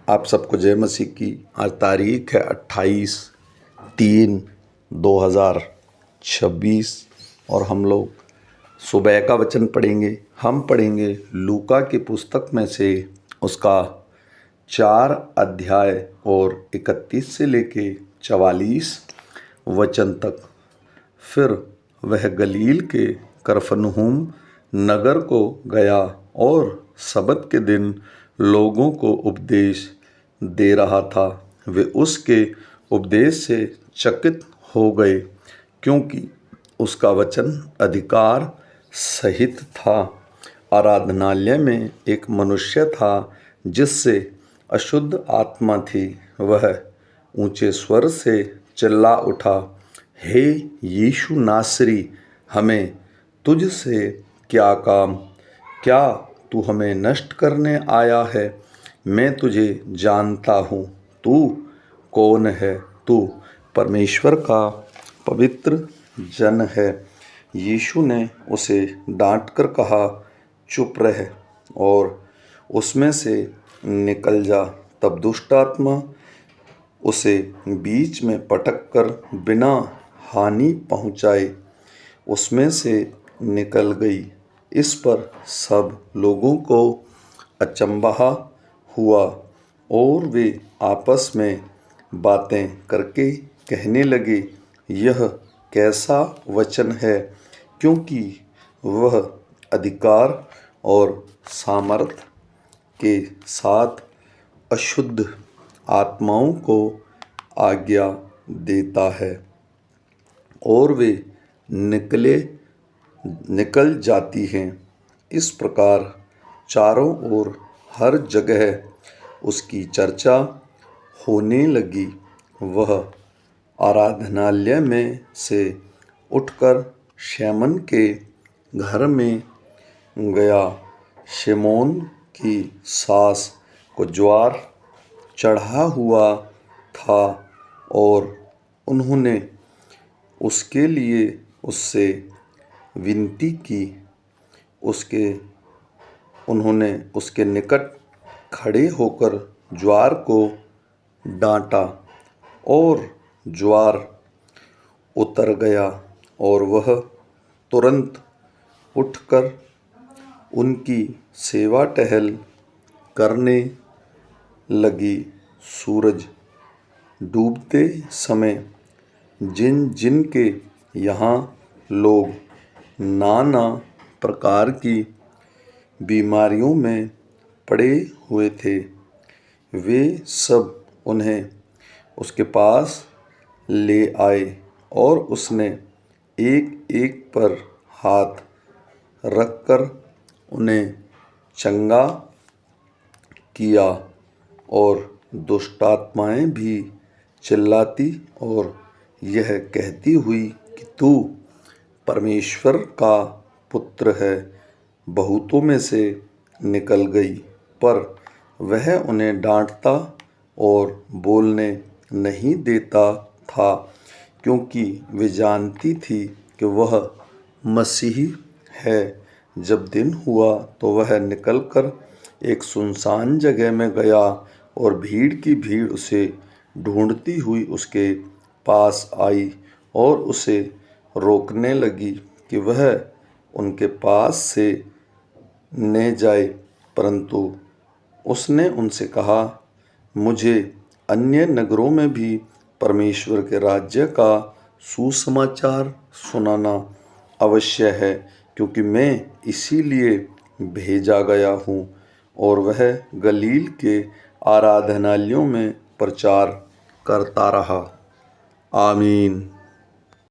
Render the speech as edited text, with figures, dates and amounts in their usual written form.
आप सबको जय मसीह की। आज तारीख है 28/3/2026 और हम लोग सुबह का वचन पढ़ेंगे। हम पढ़ेंगे लूका की पुस्तक में से उसका 4 अध्याय और 31 से लेके 44 वचन तक। फिर वह गलील के कफरनहूम नगर को गया और सबत के दिन लोगों को उपदेश दे रहा था। वे उसके उपदेश से चकित हो गए, क्योंकि उसका वचन अधिकार सहित था। आराधनालय में एक मनुष्य था जिससे अशुद्ध आत्मा थी। वह ऊंचे स्वर से चिल्ला उठा, हे यीशु नासरी, हमें तुझसे क्या काम? क्या तू हमें नष्ट करने आया है? मैं तुझे जानता हूँ। तू कौन है? तू परमेश्वर का पवित्र जन है। यीशु ने उसे डांटकर कहा, चुप रह और उसमें से निकल जा। तब दुष्ट आत्मा उसे बीच में पटक कर बिना हानि पहुँचाए उसमें से निकल गई। इस पर सब लोगों को अचंभा हुआ और वे आपस में बातें करके कहने लगे, यह कैसा वचन है? क्योंकि वह अधिकार और सामर्थ के साथ अशुद्ध आत्माओं को आज्ञा देता है और वे निकल जाती हैं। इस प्रकार चारों ओर हर जगह उसकी चर्चा होने लगी। वह आराधनालय में से उठकर शमौन के घर में गया। शमौन की सास को ज्वर चढ़ा हुआ था और उन्होंने उसके लिए उससे विनती की। उन्होंने उसके निकट खड़े होकर ज्वर को डांटा और ज्वर उतर गया और वह तुरंत उठकर उनकी सेवा टहल करने लगी। सूरज डूबते समय जिन जिन के यहाँ लोग नाना प्रकार की बीमारियों में पड़े हुए थे, वे सब उन्हें उसके पास ले आए और उसने एक एक पर हाथ रखकर उन्हें चंगा किया। और दुष्ट आत्माएं भी चिल्लाती और यह कहती हुई कि तू परमेश्वर का पुत्र है, बहुतों में से निकल गई। पर वह उन्हें डांटता और बोलने नहीं देता था, क्योंकि वे जानती थी कि वह मसीही है। जब दिन हुआ तो वह निकलकर एक सुनसान जगह में गया और भीड़ की भीड़ उसे ढूंढती हुई उसके पास आई और उसे रोकने लगी कि वह उनके पास से न जाए। परंतु उसने उनसे कहा, मुझे अन्य नगरों में भी परमेश्वर के राज्य का सुसमाचार सुनाना अवश्य है, क्योंकि मैं इसीलिए भेजा गया हूँ। और वह गलील के आराधनालयों में प्रचार करता रहा। आमीन।